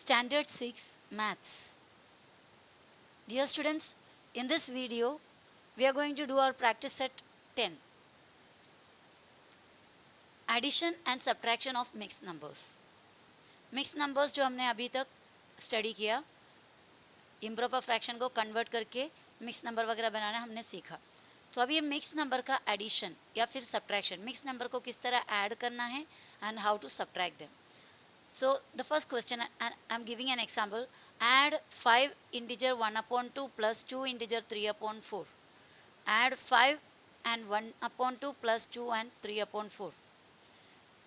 Standard 6 Maths. Dear students, in this video, we are going to do our practice set 10. Addition and subtraction of mixed numbers. Mixed numbers जो हमने अभी तक study किया, improper fraction को convert करके mix number वगैरह बनाना हमने सीखा. तो अब ये मिक्स नंबर का एडिशन या फिर सब्ट्रैक्शन, मिक्स नंबर को किस तरह ऐड करना है and how to subtract them. So the first question, and I'm giving an example. Add 5 integer 1 upon 2 plus 2 integer 3 upon 4. Add 5 and 1 upon 2 plus 2 and 3 upon 4.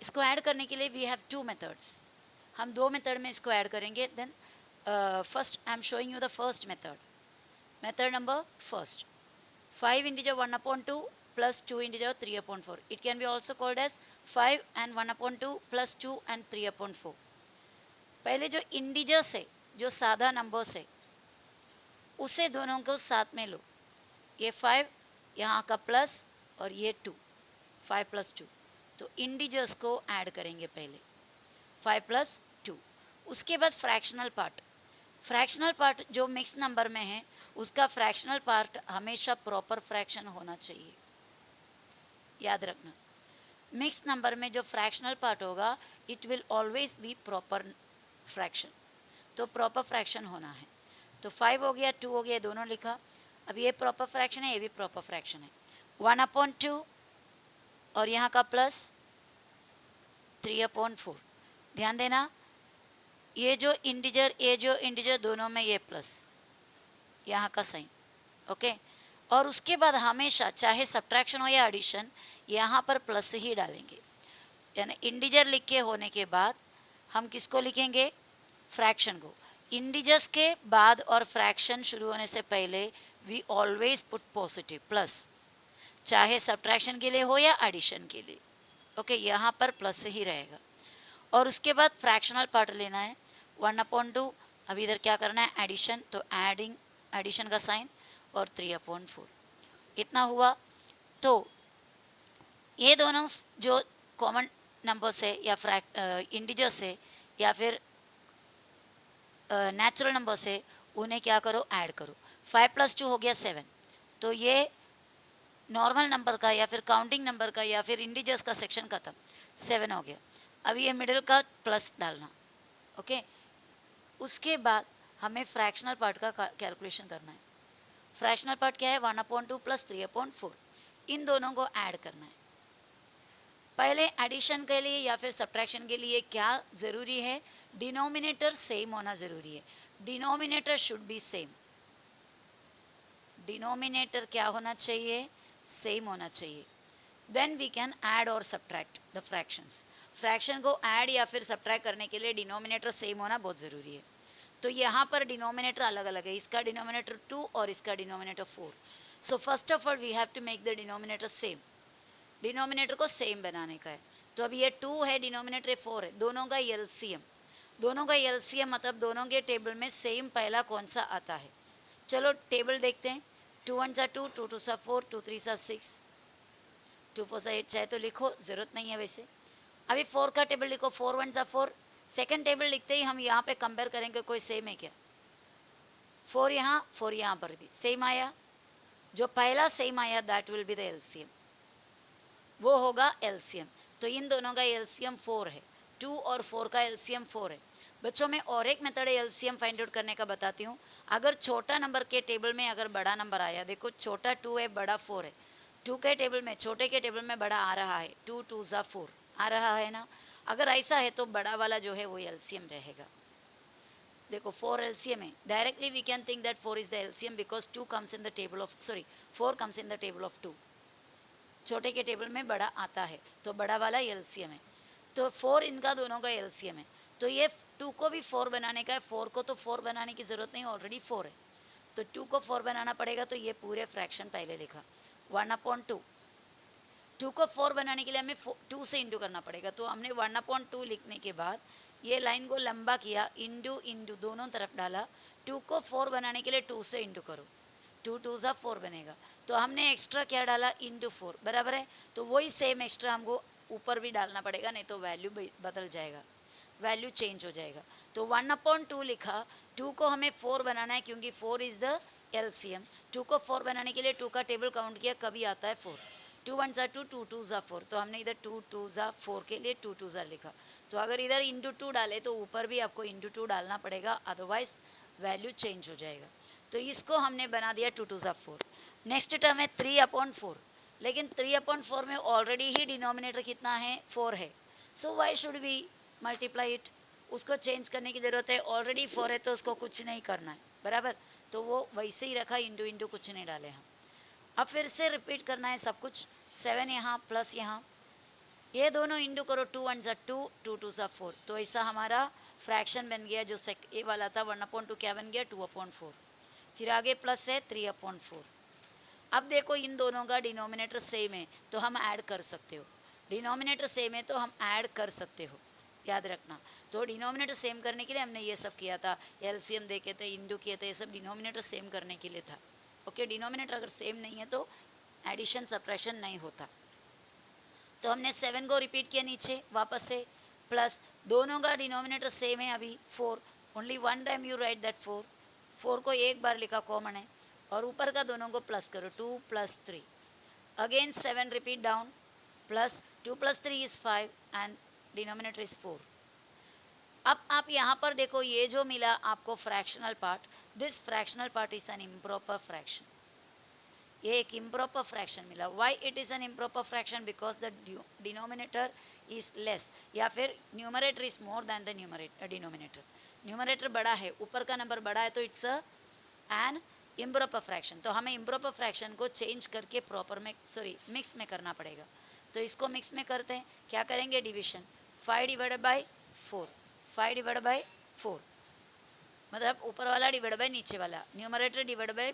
इसको add करने के लिए we have two methods. हम दो method में इसको add करेंगे. Then first I am showing you the first method. Method number first, 5 integer 1 upon 2 plus 2 integer 3 upon 4. It can be also called as 5 and 1 upon 2 plus 2 and 3 upon 4. पहले जो इंडिजर्स है, जो सादा नंबर्स है, उसे दोनों को साथ में लो. ये 5 यहाँ का प्लस और ये 2, 5 प्लस 2. तो इंडिजर्स को ऐड करेंगे पहले, 5 प्लस 2. उसके बाद फ्रैक्शनल पार्ट. फ्रैक्शनल पार्ट जो मिक्स नंबर में है, उसका फ्रैक्शनल पार्ट हमेशा प्रॉपर फ्रैक्शन होना चाहिए. याद रखना, मिक्स नंबर में जो फ्रैक्शनल पार्ट होगा, it will always be proper fraction. तो प्रॉपर फ्रैक्शन होना है. तो 5 हो गया, 2 हो गया, दोनों लिखा. अब ये प्रॉपर फ्रैक्शन है, ये भी प्रॉपर फ्रैक्शन है. 1 अपॉन 2 और यहाँ का प्लस 3 अपॉन 4. ध्यान देना, ये जो इंटीजर दोनों में ये प्लस, यहाँ का साइन. ओके. और उसके बाद हमेशा चाहे सब्ट्रैक्शन हो या एडिशन, यहाँ पर प्लस ही डालेंगे. यानी इंटीजर लिख के होने के बाद हम किसको लिखेंगे? फ्रैक्शन को. इंटीजर्स के बाद और फ्रैक्शन शुरू होने से पहले we always put positive plus, चाहे सब्ट्रैक्शन के लिए हो या एडिशन के लिए. ओके, यहाँ पर प्लस ही रहेगा. और उसके बाद फ्रैक्शनल पार्ट लेना है. 1 अपॉन 2, अब इधर क्या करना है? एडिशन. तो एडिंग, एडिशन का साइन, और 3 अपॉन 4. इतना हुआ. तो ये दोनों जो कॉमन नंबर्स है या इंटीजर्स है या फिर नेचुरल नंबर्स है, उन्हें क्या करो? ऐड करो. 5 प्लस 2 हो गया 7. तो ये नॉर्मल नंबर का या फिर काउंटिंग नंबर का या फिर इंटीजर्स का सेक्शन खत्म. 7 हो गया. अब ये मिडिल का प्लस डालना. ओके. उसके बाद हमें फ्रैक्शनल पार्ट का कैलकुलेशन करना है. फ्रैक्शनल पार्ट क्या है? 1 अपॉन 2 प्लस 3 अपॉन 4. इन दोनों को ऐड करना है. पहले एडिशन के लिए या फिर सब्ट्रैक्शन के लिए क्या ज़रूरी है? डिनोमिनेटर सेम होना ज़रूरी है. Denominator should be same. Denominator क्या होना चाहिए? सेम होना चाहिए. देन वी कैन ऐड और सब्ट्रैक्ट द फ्रैक्शंस. फ्रैक्शन को ऐड या फिर सब्ट्रैक्ट करने के लिए डिनोमिनेटर सेम होना बहुत ज़रूरी है. तो यहाँ पर डिनोमिनेटर अलग अलग है. इसका डिनोमिनेटर 2 और इसका denominator 4. So first of all we have to make the denominator same. Denominator को सेम बनाने का है. तो अब ये 2 है, डिनोमिनेटर 4 है. दोनों का एलसीएम, दोनों का एलसीएम मतलब दोनों के टेबल में सेम पहला कौन सा आता है. चलो टेबल देखते हैं. 2 1 सा 2, 2 2 सा 4, 2 3 सा 6, 2 4 सा 8. चाहे तो लिखो, ज़रूरत नहीं है वैसे. अभी 4 का टेबल लिखो. 4 1 सा 4. सेकंड टेबल लिखते ही हम यहाँ पे कंपेयर करेंगे कोई सेम है क्या. 4 यहाँ, 4 यहाँ पर भी सेम आया. जो पहला सेम आया that will be the LCM, वो होगा एलसीएम. तो इन दोनों का एलसीएम 4 है. 2 और 4 का एलसीएम 4 है. बच्चों में और एक मेथड है एलसीएम फाइंड आउट करने का, बताती हूँ. अगर छोटा नंबर के टेबल में अगर बड़ा नंबर आया, देखो छोटा 2 है, बड़ा 4 है. 2 के टेबल में, छोटे के टेबल में बड़ा आ रहा है. 2 2 ज़ा 4 आ रहा है ना. अगर ऐसा है तो बड़ा वाला जो है वो एलसीएम रहेगा. देखो 4 एलसीएम है. Directly we can think that 4 is the LCM because 2 comes in the table of, sorry 4 comes in the table of 2. छोटे के टेबल में बड़ा आता है तो बड़ा वाला एलसीएम है. तो 4 इनका दोनों का एलसीएम है. तो ये 2 को भी 4 बनाने का है. 4 को तो 4 बनाने की ज़रूरत नहीं, ऑलरेडी 4 है. तो 2 को 4 बनाना पड़ेगा. तो ये पूरे फ्रैक्शन पहले लिखा 1 अपॉन 2. 2 को 4 बनाने के लिए हमें 2 से इंटू करना पड़ेगा. तो हमने 1 अपॉन 2 लिखने के बाद ये लाइन को लंबा किया, इंटू इंटू दोनों तरफ डाला. 2 को 4 बनाने के लिए 2 से इंटू करो. 2 2 ज़ा 4 बनेगा. तो हमने एक्स्ट्रा क्या डाला? इंटू 4. बराबर है. तो वही सेम एक्स्ट्रा हमको ऊपर भी डालना पड़ेगा, नहीं तो वैल्यू बदल जाएगा. वैल्यू चेंज हो जाएगा। तो 1/2 लिखा, 2 को हमें 4 बनाना है क्योंकि 4 इज द एलसीएम। 2 को 4 बनाने के लिए 2 का टेबल काउंट किया, कभी आता है 4। 2 1 ज़ा 2, 2 2 ज़ा 4, तो हमने इधर 2 2 ज़ा 4 के लिए 2 2 ज़ा लिखा। तो अगर इधर इंटू 2 डाले तो ऊपर भी आपको इंटू 2 डालना पड़ेगा, अदरवाइज वैल्यू चेंज हो जाएगा। तो इसको हमने बना दिया 2 2 ज़ा 4। नेक्स्ट टर्म है 3/4, लेकिन 3/4 में ऑलरेडी ही डिनोमिनेटर कितना है, 4 है। So why should we multiply it, उसको चेंज करने की ज़रूरत है, ऑलरेडी 4 है तो उसको कुछ नहीं करना है, बराबर। तो वो वैसे ही रखा, इंटू इंटू कुछ नहीं डाले हम। अब फिर से रिपीट करना है सब कुछ, 7 यहाँ प्लस यहाँ, ये दोनों इंटू करो, 2 1 ज़ा 2, 2 2 ज़ा 4। तो ऐसा हमारा फ्रैक्शन बन गया, जो ये वाला था 1/2 क्या बन गया, 2/4। फिर आगे प्लस है 3/4। अब देखो इन दोनों का डिनोमिनेटर सेम है तो हम ऐड कर सकते हो, डिनोमिनेटर सेम है तो हम ऐड कर सकते हो, याद रखना। तो डिनोमिनेटर सेम करने के लिए हमने ये सब किया था, एलसीएम देखे थे, इंडू किए थे, ये सब डिनोमिनेटर सेम करने के लिए था। ओके, डिनोमिनेटर अगर सेम नहीं है तो एडिशन सब्ट्रैक्शन नहीं होता। तो हमने 7 को रिपीट किया नीचे वापस से, प्लस दोनों का डिनोमिनेटर सेम है अभी 4, only one time you right that 4, 4 को एक बार लिखा कॉमन है, और ऊपर का दोनों को प्लस करो, 2 + 3, again 7 repeat down, plus 2 + 3 is 5 and denominator is 4। अब आप यहाँ पर देखो, ये जो मिला आपको fractional part, this fractional part is an improper fraction, ये एक इम्प्रॉपर फ्रैक्शन मिला। Why it is an improper fraction, because the denominator is less, या फिर numerator is more than the denominator. Numerator बड़ा है, ऊपर का नंबर बड़ा है, तो इट्स एन इम्प्रॉपर फ्रैक्शन। तो हमें इम्प्रॉपर फ्रैक्शन को चेंज करके प्रॉपर में, मिक्स में करना पड़ेगा। तो इसको मिक्स में करते हैं, क्या करेंगे, division, 5 divided by 4, 5 divided by 4, मतलब ऊपर वाला डिवाइड बाई नीचे वाला, न्यूमरेटर डिवाइड बाई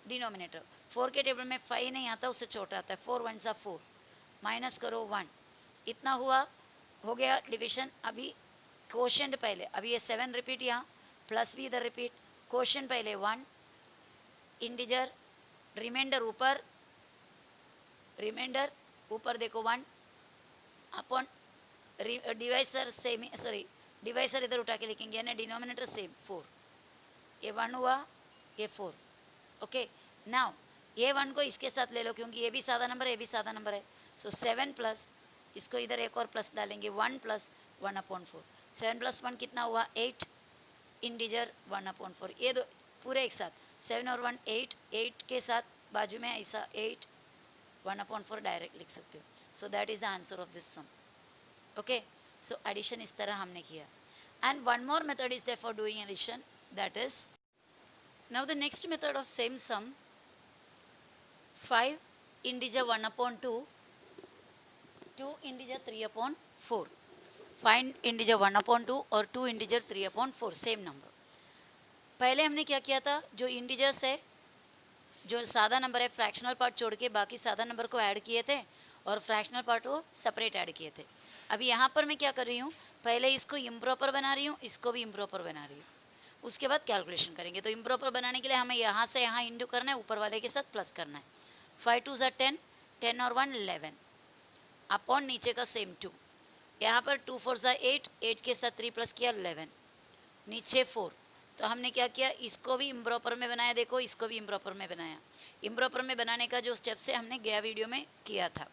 डिनोमिनेटर। 4 के टेबल में 5 नहीं आता, उससे छोटा आता है, 4 1 सा 4, माइनस करो 1, इतना हुआ, हो गया डिविजन। अभी क्वोशिएंट पहले, अभी ये 7 रिपीट यहाँ, प्लस भी इधर रिपीट, क्वोशिएंट पहले 1, इंटीजर, रिमाइंडर ऊपर, रिमाइंडर ऊपर देखो 1 अपॉन डिवाइसर सेम, डिवाइसर इधर उठा के लिखेंगे, यानी डिनोमिनेटर सेम 4, ये 1 हुआ, ये 4। ओके, नाउ ये 1 को इसके साथ ले लो क्योंकि ये भी सादा नंबर है, ये भी सादा नंबर है। सो 7 प्लस, इसको इधर एक और प्लस डालेंगे, 1 + 1/4, 7 + 1 कितना हुआ, 8, इंटीजर 1/4, ये दो पूरे एक साथ, 7 और 1 8, 8 के साथ बाजू में ऐसा 8, 1/4 डायरेक्ट लिख सकते हो। So that is the answer of this sum. Okay, so addition इस तरह हमने किया। And one more method is there for doing addition, that is now the next method of same sum, 5 integer 1/2, 2 integer 3/4, find integer 1/2 और 2 integer 3/4, same number. पहले हमने क्या किया था, जो इंटीजर्स है, जो सादा नंबर है, फ्रैक्शनल पार्ट छोड़ के बाकी सादा नंबर को ऐड किए थे, और फ्रैक्शनल पार्ट को सेपरेट ऐड किए थे। अभी यहाँ पर मैं क्या कर रही हूँ, पहले इसको इम्प्रॉपर बना रही हूँ, इसको भी इम्प्रॉपर बना रही हूँ, उसके बाद कैलकुलेशन करेंगे। तो इम्प्रॉपर बनाने के लिए हमें यहाँ से यहाँ इंटू करना है, ऊपर वाले के साथ प्लस करना है। 5 2 ज़ा 10, 10 और 1 11, अपॉन नीचे का सेम 2, यहाँ पर 2 4 ज़ा 8, 8 के साथ 3 प्लस किया 11, नीचे 4। तो हमने क्या किया, इसको भी इम्प्रॉपर में बनाया, देखो इसको भी इम्प्रॉपर में बनाया। इम्प्रॉपर में बनाने का जो स्टेप्स है हमने गया वीडियो में किया था।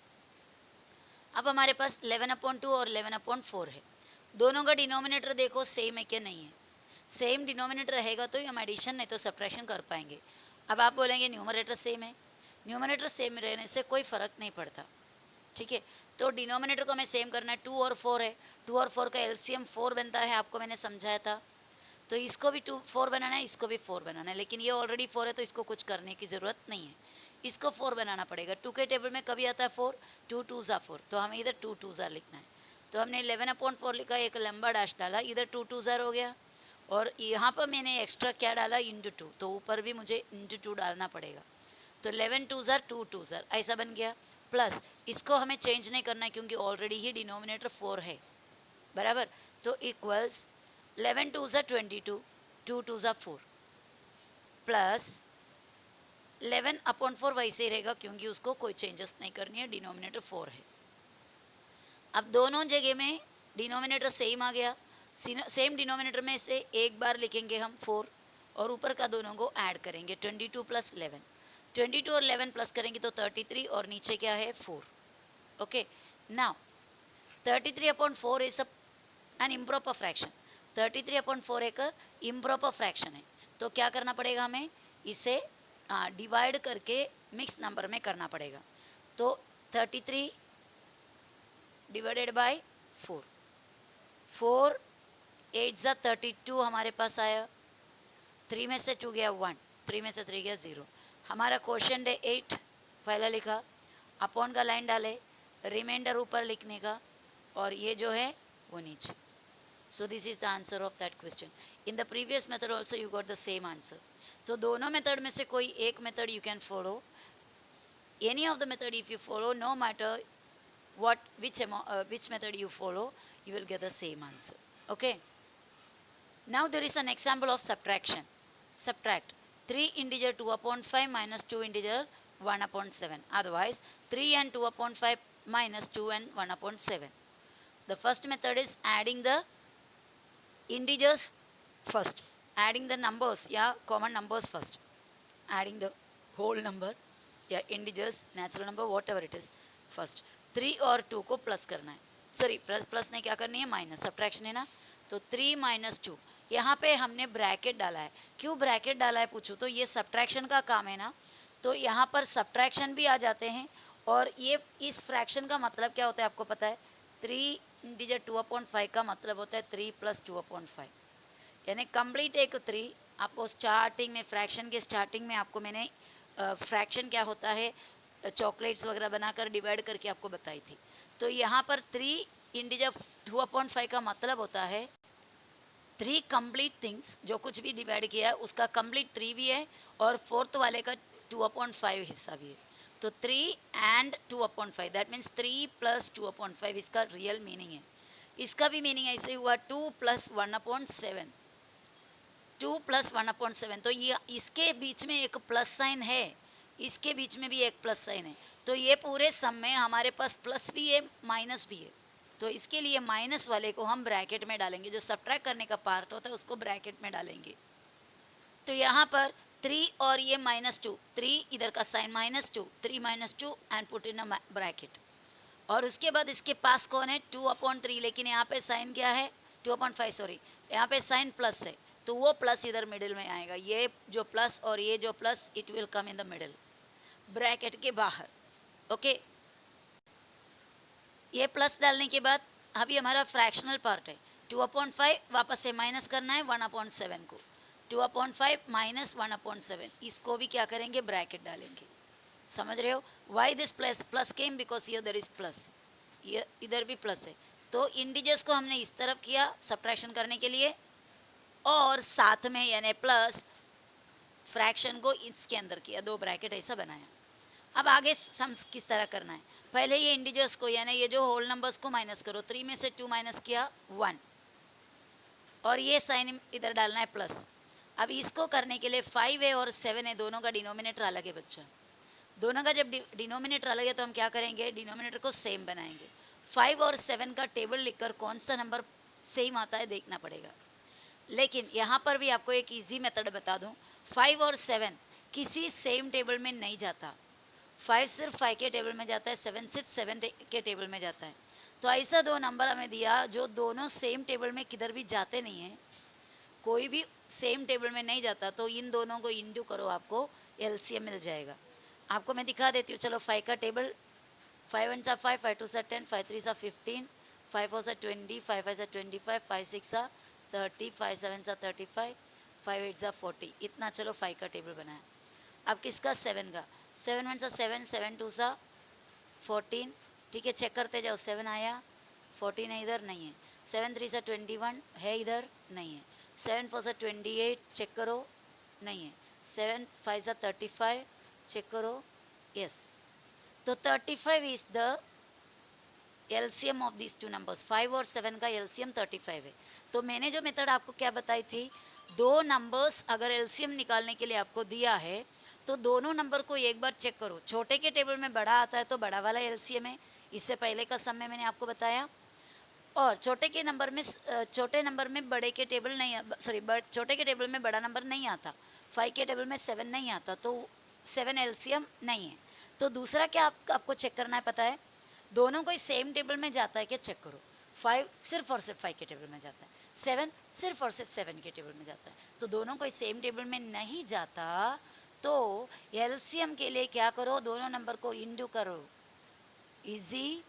अब हमारे पास 11/2 और 11/4 है। दोनों का डिनोमिनेटर देखो सेम है क्या, नहीं है। सेम डिनोमिनेटर रहेगा तो ही हम एडिशन नहीं तो सब्ट्रैक्शन कर पाएंगे। अब आप बोलेंगे न्यूमरेटर सेम है, न्यूमरेटर सेम रहने से कोई फ़र्क नहीं पड़ता, ठीक है। तो डिनोमिनेटर को हमें सेम करना है, 2 और 4 है, 2 और 4 का एलसीएम 4 बनता है, आपको मैंने समझाया था। तो इसको भी 4 बनाना है, इसको भी 4 बनाना है, लेकिन ये ऑलरेडी 4 है तो इसको कुछ करने की ज़रूरत नहीं है, इसको 4 बनाना पड़ेगा। 2 के टेबल में कभी आता है 4, 2 2 ज़ा 4, तो हमें इधर 2 2 ज़ा लिखना है। तो हमने 11/4 लिखा, एक लंबा डैश डाला, इधर 2 2 ज़ा हो गया, और यहाँ पर मैंने एक्स्ट्रा क्या डाला, इंटू 2, तो ऊपर भी मुझे इंटू 2 डालना पड़ेगा। तो 11 2 ज़ा 2 2 ज़ा ऐसा बन गया, प्लस इसको हमें चेंज नहीं करना है क्योंकि ऑलरेडी ही डिनोमिनेटर 4 है, बराबर। तो इक्वल्स 11 2 ज़ा 22, 2 2 ज़ा 4, प्लस 11/4 वैसे ही रहेगा क्योंकि उसको कोई चेंजेस नहीं करनी है, डिनोमिनेटर 4 है। अब दोनों जगह में डिनोमिनेटर सेम आ गया, सेम डिनोमिनेटर में से एक बार लिखेंगे हम 4 और ऊपर का दोनों को ऐड करेंगे 22 प्लस 11, 22 और 11 प्लस करेंगे तो 33 और नीचे क्या है 4. Okay, now 33 upon 4 is an improper fraction. 33 upon 4 एक इम्प्रॉपर फ्रैक्शन है, तो क्या करना पड़ेगा हमें, इसे डिवाइड करके मिक्स नंबर में करना पड़ेगा. तो 33 डिवाइडेड बाय 4, 4 8 ज़ा 32 हमारे पास आया, 3 में से 2 गया 1, 3 में से 3 गया 0. हमारा क्वेश्चन है 8, पहला लिखा, अपॉन का लाइन डाले, रिमाइंडर ऊपर लिखने का और ये जो है वो नीचे. So this is the answer of that question. In the previous method also you got the same answer. तो दोनों मेथड में से कोई एक method you can follow. Any of the method if you follow, no matter which method you follow, you will get the same answer. Okay. Now there is an example of subtraction. Subtract 3 integer 2 upon 5 minus 2 integer 1 upon 7. Otherwise 3 and 2 upon 5 minus 2 and 1 upon 7. The first method is adding the integers first, adding the numbers, common numbers first, adding the whole number, integers, natural number, whatever it is first. 3 और 2 को plus करना है, sorry plus नहीं, क्या करनी है, minus, subtraction है ना. तो 3 माइनस 2, यहाँ पे हमने ब्रैकेट डाला है. क्यों ब्रैकेट डाला है पूछो तो ये सब्ट्रैक्शन का काम है ना, तो यहाँ पर सब्ट्रैक्शन भी आ जाते हैं. और ये इस फ्रैक्शन का मतलब क्या होता है आपको पता है, 3 इंटीजर 2/5 का मतलब होता है 3 प्लस 2/5, यानी कंप्लीट एक 3. आपको स्टार्टिंग में, फ्रैक्शन के स्टार्टिंग में आपको मैंने फ्रैक्शन क्या होता है चॉकलेट्स वगैरह बनाकर डिवाइड करके आपको बताई थी. तो यहाँ पर 3 इंटीजर 2/5 का मतलब होता है 3 कंप्लीट थिंग्स, जो कुछ भी डिवाइड किया है उसका कंप्लीट 3 भी है और फोर्थ वाले का 2/5 हिस्सा भी है. तो 3 एंड 2/5 दैट मीन्स 3 प्लस 2/5 इसका रियल मीनिंग है. इसका भी मीनिंग ऐसे हुआ 2 प्लस 1/7, 2 प्लस 1/7. तो ये इसके बीच में एक प्लस साइन है, इसके बीच में भी एक प्लस साइन है. तो ये पूरे सम में हमारे पास प्लस भी है माइनस भी है. तो इसके लिए माइनस वाले को हम ब्रैकेट में डालेंगे, जो सब्ट्रैक्ट करने का पार्ट होता है उसको ब्रैकेट में डालेंगे. तो यहाँ पर 3 और ये -2, 3 इधर का sign -2, 3 -2 and put in a bracket. और उसके बाद इसके पास कौन है 2/3, लेकिन यहाँ पे साइन क्या है 2/5, सॉरी यहाँ पे साइन प्लस है, तो वो प्लस इधर मिडिल में आएगा. ये जो प्लस और ये जो plus, it will come in the middle, bracket के बाहर. ओके, ये प्लस डालने के बाद अभी हमारा फ्रैक्शनल पार्ट है 2/5, वापस से माइनस करना है 1/7 को. 2/5 माइनस 1/7, इसको भी क्या करेंगे, ब्रैकेट डालेंगे. समझ रहे हो why this plus came, because here there is plus, ये इधर भी प्लस है. तो इंटीजर्स को हमने इस तरफ किया सब्ट्रैक्शन करने के लिए, और साथ में यानी प्लस फ्रैक्शन को इसके अंदर किया, 2 ब्रैकेट ऐसा बनाया. अब आगे सम्स किस तरह करना है, पहले ये इंटीजर्स को यानी ये जो होल नंबर्स को माइनस करो. 3 में से 2 माइनस किया 1, और ये साइन इधर डालना है प्लस. अब इसको करने के लिए 5 है और 7 है, दोनों का डिनोमिनेटर अलग है बच्चा. दोनों का जब डिनोमिनेटर अलग है तो हम क्या करेंगे, डिनोमिनेटर को सेम बनाएंगे. 5 और 7 का टेबल लिखकर कौन सा नंबर सेम आता है देखना पड़ेगा. लेकिन यहाँ पर भी आपको एक इजी मेथड बता दूँ, 5 और 7 किसी सेम टेबल में नहीं जाता. 5 सिर्फ 5 के टेबल में जाता है, 7 सिर्फ 7 के टेबल में जाता है. तो ऐसा 2 नंबर हमें दिया जो दोनों सेम टेबल में किधर भी जाते नहीं हैं, कोई भी सेम टेबल में नहीं जाता, तो इन दोनों को इंटू करो, आपको एलसीएम मिल जाएगा. आपको मैं दिखा देती हूँ, चलो 5 का टेबल, 5 1 सा 5, 5 2 सा 10, 5 3 सा 15, 5 4 सा 20, 5 5 सा 25, 5 6 सा 30, 5 7 सा 35, 5 8 सा 40. इतना चलो 5 का टेबल बनाया. अब किसका 7 का, 7 1 सा 7, 7 2 सा 14. ठीक है, चेक करते जाओ, 7 आया, 14 है इधर नहीं है. 7 3 सा 21 है इधर नहीं है. 7 4 सा 28, चेक करो नहीं है. 7 5 सा 35, चेक करो, यस. तो 35 is the LCM of this 2 numbers. 5 और 7 का एलसीएम 35 है. तो मैंने जो मेथड आपको क्या बताई थी, 2 नंबर्स अगर एलसीएम निकालने के लिए आपको दिया है तो दोनों नंबर को एक बार चेक करो. छोटे के टेबल में बड़ा आता है तो बड़ा वाला एलसीएम है, इससे पहले का सम में मैंने आपको बताया. और छोटे नंबर में बड़े के टेबल नहीं, सॉरी छोटे के टेबल में बड़ा नंबर नहीं आता, 5 के टेबल में 7 नहीं आता, तो 7 एलसीएम नहीं है। तो दूसरा क्या आपको चेक करना है पता है, दोनों कोई सेम टेबल में जाता है क्या चेक करो। 5 सिर्फ और सिर्फ 5 के टेबल में जाता है, 7 सिर्फ और सिर्फ 7 के टेबल में जाता है, तो दोनों कोई सेम टेबल में नहीं जाता, तो एलसीएम के लिए क्या करो, दोनों नंबर को इंटू करो। इजी।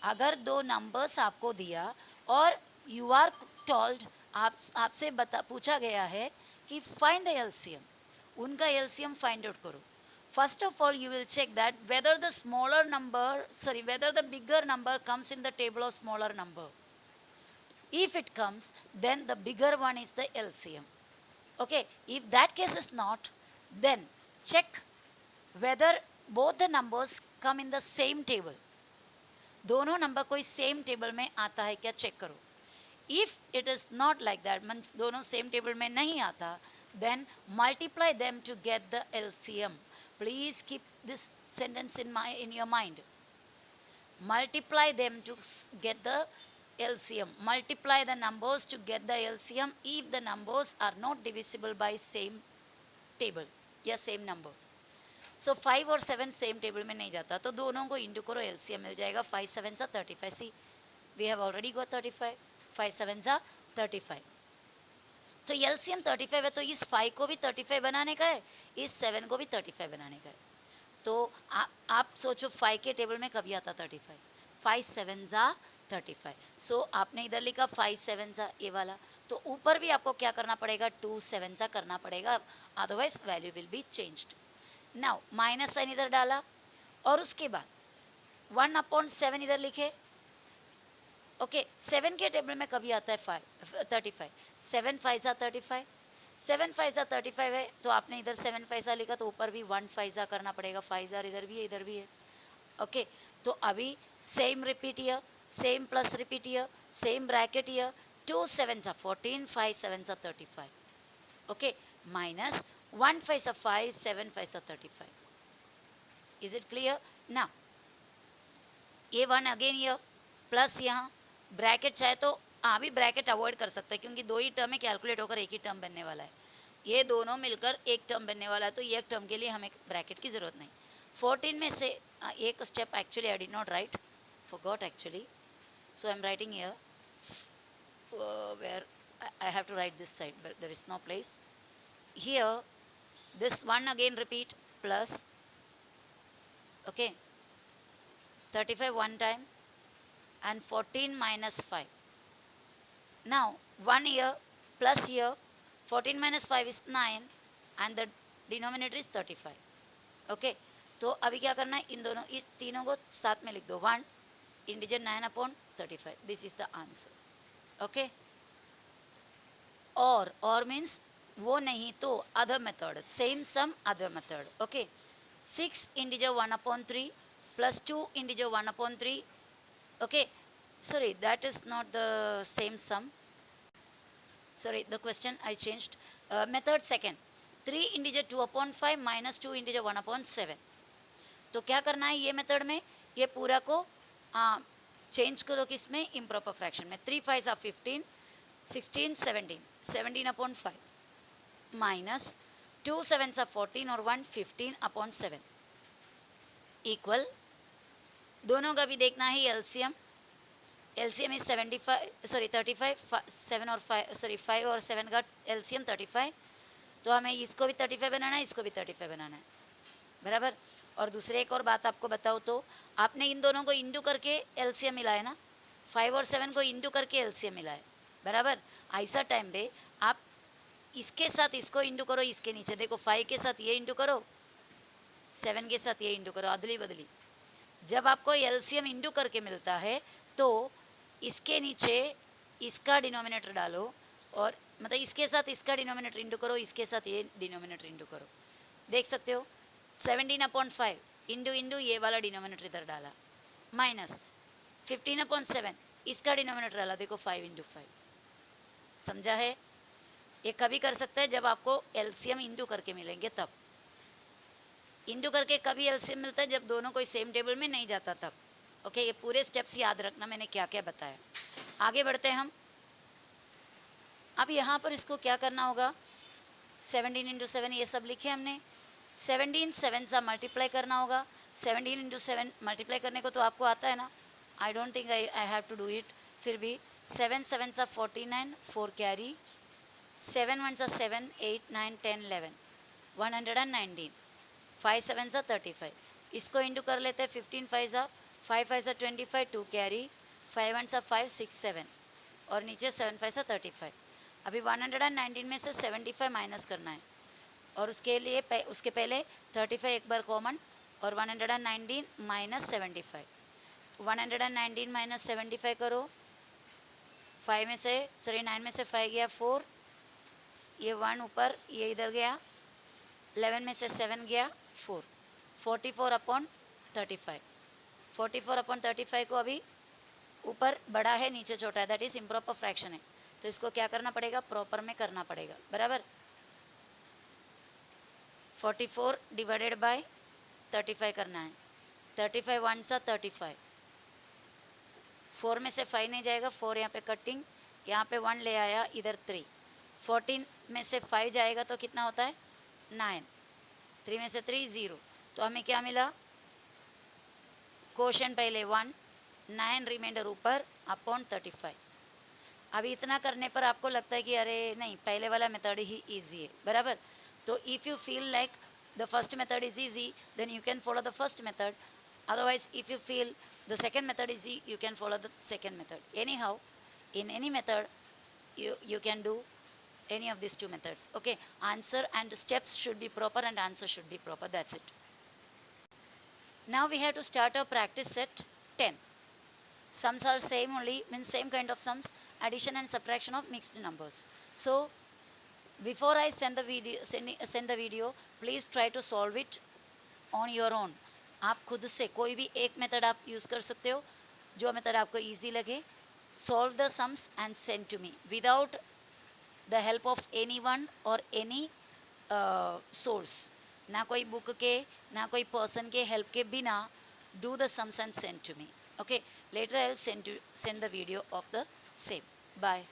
अगर दो नंबर्स आपको दिया और यू आर टोल्ड, आपसे पूछा गया है कि फाइंड द एलसीएम, उनका एलसीएम फाइंड आउट करो। First of all, you will check that whether the smaller number, sorry, whether the bigger number comes in the table of smaller number. If it comes, then the bigger one is the LCM. Okay, if that case is not, then check whether both the numbers come in the same table. दोनों नंबर कोई same table में आता है क्या check करो। If it is not like that, means दोनों same table में नहीं आता, then multiply them to get the LCM. Please keep this sentence in your mind. Multiply them to get the LCM. Multiply the numbers to get the LCM if the numbers are not divisible by same table या same number. सो 5 और 7 same table में नहीं जाता, तो दोनों को into करो, LCM मिल जाएगा। 5 7 सा 35, सी वी हैव ऑलरेडी गॉट 35, 5 7 सा 35, तो एलसीएम 35 है, तो इस 5 को भी 35 बनाने का है, इस 7 को भी 35 बनाने का है। तो आप सोचो 5 के टेबल में कभी आता 35, 5 7 सा 35, सो आपने इधर लिखा 5 7 सा ये वाला, तो ऊपर भी आपको क्या करना पड़ेगा, 2 7 सा करना पड़ेगा, otherwise value will be changed. Now minus sign इधर डाला और उसके बाद 1/7 इधर लिखे। ओके, 7 के टेबल में कभी आता है 35, 7 5 सा 35, 7 5 सा 35 है, तो आपने इधर 7 5 सा लिखा, तो ऊपर भी 1 5 सा करना पड़ेगा, 5 जार इधर भी है इधर भी है। ओके, तो अभी same repeat here, same plus repeat here, same bracket here, 2 7 सा 14, 5 7 सा 35, ओके, माइनस 1 5 सा 5, 7 5 सा 35. Is it clear? Now, ये 1 अगेन ये प्लस यहाँ ब्रैकेट चाहे तो भी ब्रैकेट अवॉइड कर सकते हैं, क्योंकि दो ही टर्म है, कैलकुलेट होकर एक ही टर्म बनने वाला है, ये दोनों मिलकर एक टर्म बनने वाला है, तो ये एक टर्म के लिए हमें ब्रैकेट की ज़रूरत नहीं। 14 में से एक step actually I did not right, forgot actually, so I'm writing here where I have to write this side, but there is no place here. This one again repeat plus, okay, 35 one time and 14 minus 5. Now 1 here plus here, 14 minus 5 is 9 and the denominator is 35. Okay, तो अभी क्या करना है, इन दोनों इस तीनों को साथ में लिख दो, 1 integer 9/35, this is the answer. Okay, और मीन्स वो नहीं तो other method, same sum other method. Okay, 6 integer 1/3 plus 2 integer 1/3, okay, sorry, that is not the same sum, sorry, the question I changed. Method second, 3 integer 2/5 minus 2 integer 1/7, तो क्या करना है ये method में, ये पूरा को चेंज करो किसमें, इम्प्रॉपर फ्रैक्शन में। 3 5 are 15, 16 17, 17/5 माइनस 2 7 are 14 और 1 15/7 इक्वल, दोनों का भी देखना है एलसीएम। एलसीएम इज 75, सॉरी 35, 7 और 5, सॉरी 5 और 7 का एलसीएम 35, तो हमें इसको भी 35 बनाना है, इसको भी 35 बनाना है, बराबर। और दूसरे एक और बात आपको बताओ, तो आपने इन दोनों को इंटू करके एलसीएम मिला है ना, 5 और 7 को इंटू करके एलसीएम मिला है, बराबर। ऐसा टाइम पे आप इसके साथ इसको इंटू करो, इसके नीचे देखो 5 के साथ ये इंटू करो, 7 के साथ ये इंटू करो, अदली बदली। जब आपको एलसीएम इंटू करके मिलता है तो इसके नीचे इसका डिनोमिनेटर डालो, और मतलब इसके साथ इसका डिनोमिनेटर इंटू करो, इसके साथ ये डिनोमिनेटर इंटू करो, देख सकते हो 17/5 इंटू इंटू ये वाला डिनोमिनेटर इधर डाला, माइनस 15/7 इसका डिनोमिनेटर डाला, देखो 5 इंटू 5, समझा है। ये कभी कर सकता है जब आपको एलसीएम इंटू करके मिलेंगे, तब इंटू करके कभी एलसीएम मिलता है जब दोनों कोई सेम टेबल में नहीं जाता तब। ओके, ये पूरे स्टेप्स याद रखना मैंने क्या क्या बताया। आगे बढ़ते हैं हम। अब यहाँ पर इसको क्या करना होगा, 17 इंटू 7 ये सब लिखे हमने, 17 7 सा मल्टीप्लाई करना होगा। 17 इंटू 7 मल्टीप्लाई करने को तो आपको आता है ना, I don't think I have to do it, फिर भी 7 7 सा 49, 4 कैरी, 7 1 सा 7, 8 9 10 11, 119, 5 7 सा 35, इसको इंटू कर लेते हैं, 15 5 सा 5 5 सा 25, 2 कैरी, 5 1 सा 5 6 7 और नीचे 7 5 सा 35। अभी 119 में से 75 माइनस करना है और उसके लिए उसके पहले 35 एक बार कॉमन और 119 माइनस 75, 119 माइनस 75 करो, 5 में से 9 में से 5 गया 4, ये 1 ऊपर ये इधर गया, 11 में से 7 गया 4, 44 अपॉन 35, 44 अपॉन 35 को अभी ऊपर बड़ा है नीचे छोटा है, दैट इज इम्प्रॉपर फ्रैक्शन है, तो इसको क्या करना पड़ेगा, प्रॉपर में करना पड़ेगा, बराबर। 44 डिवाइडेड बाय 35 करना है, 35 1 सा 35, 4 में से 5 नहीं जाएगा, 4 यहाँ पे कटिंग, यहाँ पे 1 ले आया, इधर 3, 14 में से 5 जाएगा तो कितना होता है 9, 3 में से 3 0, तो हमें क्या मिला, क्वोशंट पहले 1, 9 रिमाइंडर ऊपर अपॉन 35। अभी इतना करने पर आपको लगता है कि अरे नहीं पहले वाला मेथड ही ईजी है, बराबर। तो if you feel like the first method is easy then you can follow the first method, otherwise if you feel the second method is easy you can follow the second method. Anyhow, in any method you can do any of these two methods. Okay, answer and steps should be proper and answer should be proper, that's it. Now we have to start our practice set 10. Sums are same only, means same kind of sums, addition and subtraction of mixed numbers. So before I send the video please try to solve it on your own. आप खुद से कोई भी एक method आप use कर सकते हो, जो मेथड आपको ईजी लगे। Solve the sums and send to me without the help of anyone or any source, ना कोई बुक के ना कोई पर्सन के हेल्प के बिना do the sums and send to me. Okay, later I will send the video of the same. Bye.